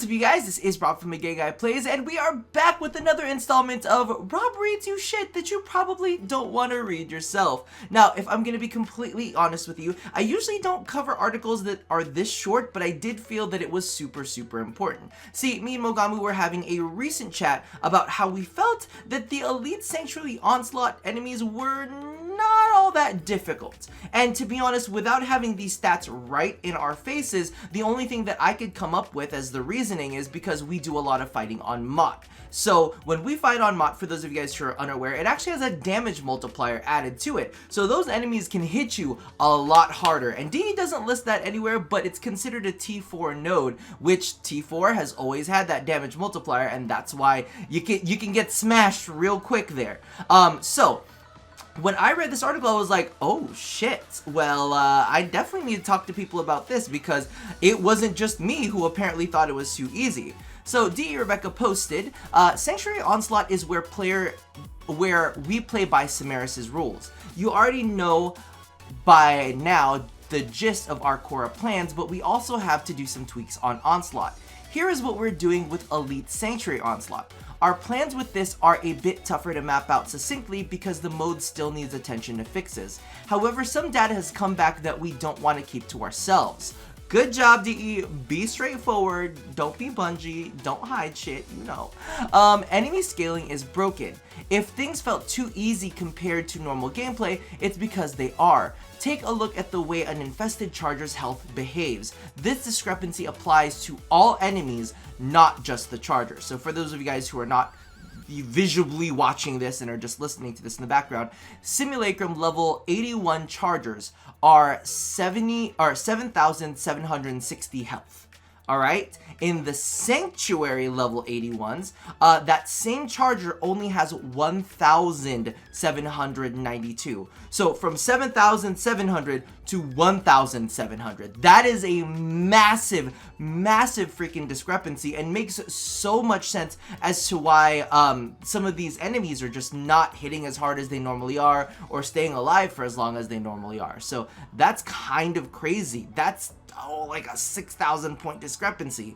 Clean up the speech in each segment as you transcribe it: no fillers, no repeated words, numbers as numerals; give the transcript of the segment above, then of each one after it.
What's up, you guys? This is Rob from Gay Guy Plays, and we are back with another installment of Rob reads you shit that you probably don't want to read yourself. Now, if I'm going to be completely honest with you, I usually don't cover articles that are this short, but I did feel that it was super important. See, me and Mogamu were having a recent chat about how we felt that the Elite Sanctuary Onslaught enemies were not all that difficult. And to be honest, without having these stats right in our faces, the only thing that I could come up with as the reasoning is because we do a lot of fighting on Mott. So when we fight on Mott, for those of you guys who are unaware, it actually has a damage multiplier added to it. So those enemies can hit you a lot harder. And DE doesn't list that anywhere, but it's considered a T4 node, which T4 has always had that damage multiplier, and that's why you can get smashed real quick there. So when I read this article, I was like, oh shit, well, I definitely need to talk to people about this because it wasn't just me who apparently thought it was too easy. So DE Rebecca posted, Sanctuary Onslaught is where we play by Samaris's rules. You already know by now the gist of our core plans, but we also have to do some tweaks on Onslaught. Here is what we're doing with Elite Sanctuary Onslaught. Our plans with this are a bit tougher to map out succinctly because the mode still needs attention to fixes. However, some data has come back that we don't want to keep to ourselves. Good job, DE. Be straightforward. Don't be Bungie. Don't hide shit, you know. Enemy scaling is broken. If things felt too easy compared to normal gameplay, it's because they are. Take a look at the way an infested charger's health behaves. This discrepancy applies to all enemies, not just the charger. So for those of you guys who are not visually watching this and are just listening to this in the background, Simulacrum level 81 chargers are 7,760 health. Alright, in the Sanctuary level 81s, that same charger only has 1,792. So from 7,700 to 1,700. That is a massive freaking discrepancy and makes so much sense as to why some of these enemies are just not hitting as hard as they normally are or staying alive for as long as they normally are. So that's kind of crazy. That's like a 6,000 point discrepancy.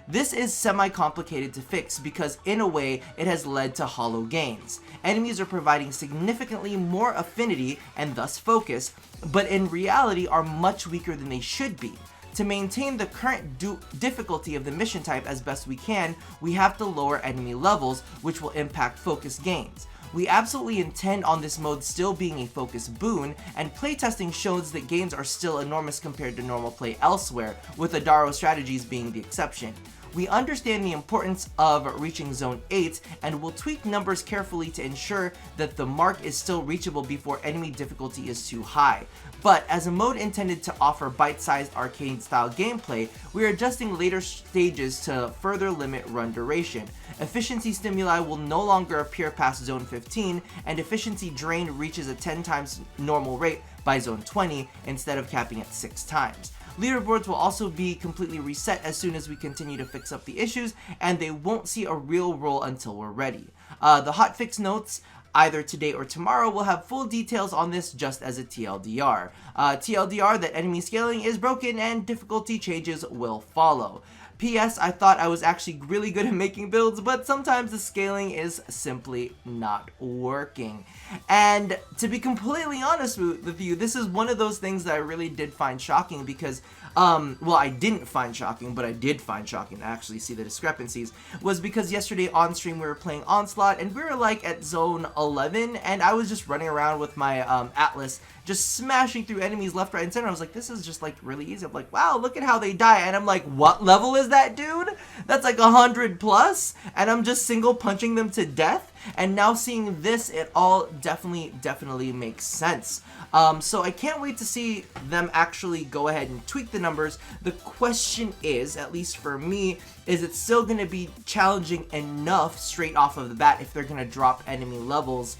This is semi-complicated to fix because in a way it has led to Holo gains. Enemies are providing significantly more affinity and thus focus, but in reality are much weaker than they should be. To maintain the current difficulty of the mission type as best we can, we have to lower enemy levels, which will impact focus gains. We absolutely intend on this mode still being a focus boon, and playtesting shows that gains are still enormous compared to normal play elsewhere, with Adaro strategies being the exception. We understand the importance of reaching Zone 8, and will tweak numbers carefully to ensure that the mark is still reachable before enemy difficulty is too high. But as a mode intended to offer bite-sized arcade-style gameplay, we are adjusting later stages to further limit run duration. Efficiency stimuli will no longer appear past Zone 15, and efficiency drain reaches a 10 times normal rate by Zone 20 instead of capping at 6 times. Leaderboards will also be completely reset as soon as we continue to fix up the issues, and they won't see a real roll until we're ready. The hotfix notes, either today or tomorrow, will have full details on this just as a TLDR. TLDR that enemy scaling is broken and difficulty changes will follow. P.S. I thought I was actually really good at making builds, but sometimes the scaling is simply not working. And to be completely honest with you, this is one of those things that I really did find shocking because, well, I didn't find shocking, but I did find shocking to actually see the discrepancies, was because yesterday on stream we were playing Onslaught and we were like at Zone 11 and I was just running around with my Atlas just smashing through enemies left, right, and center. I was like, this is just like really easy. I'm like, wow, look at how they die. And I'm like, what level is that, dude? That's like 100 plus, and I'm just single punching them to death. And now seeing this, it all definitely makes sense. So I can't wait to see them actually go ahead and tweak the numbers. The question is, at least for me, is it still going to be challenging enough straight off of the bat if they're going to drop enemy levels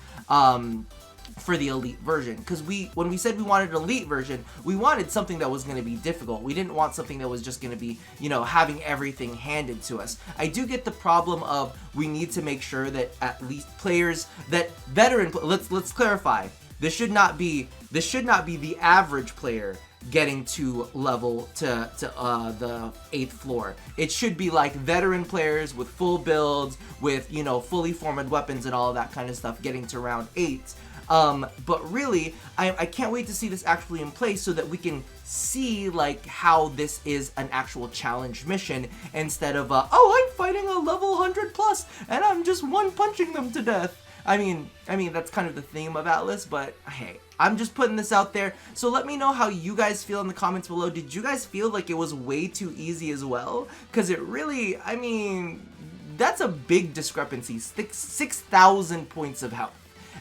for the elite version? Because when we said we wanted an elite version, we wanted something that was going to be difficult. We didn't want something that was just going to be, you know, having everything handed to us. I do get the problem of we need to make sure that at least players, that veteran, let's clarify, This should not be the average player getting to level to the 8th floor. It should be like veteran players with full builds, with, you know, fully formed weapons and all of that kind of stuff getting to round 8. But really, I can't wait to see this actually in place so that we can see like how this is an actual challenge mission instead of oh, I'm fighting a level 100 plus and I'm just one punching them to death. I mean that's kind of the theme of Atlas, but hey, I'm just putting this out there. So let me know how you guys feel in the comments below. Did you guys feel like it was way too easy as well? Because it really, I mean, that's a big discrepancy. 6,000 points of health.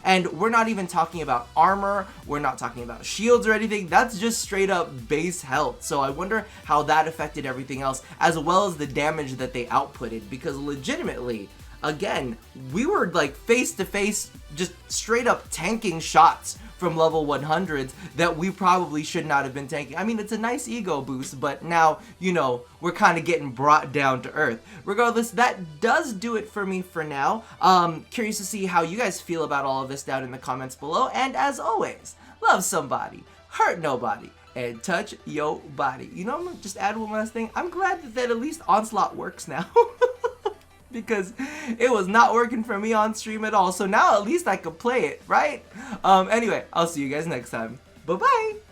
And we're not even talking about armor, we're not talking about shields or anything, that's just straight up base health. So I wonder how that affected everything else, as well as the damage that they outputted, because legitimately, again, we were like face to face, just straight up tanking shots from level 100s that we probably should not have been tanking. I mean, it's a nice ego boost, but now, you know, we're kind of getting brought down to earth. Regardless, that does do it for me for now. Curious to see how you guys feel about all of this down in the comments below. And as always, love somebody, hurt nobody, and touch your body. You know, I'm gonna just add one last thing. I'm glad that at least Onslaught works now. Because it was not working for me on stream at all. So now at least I could play it, right? Anyway, I'll see you guys next time. Bye-bye!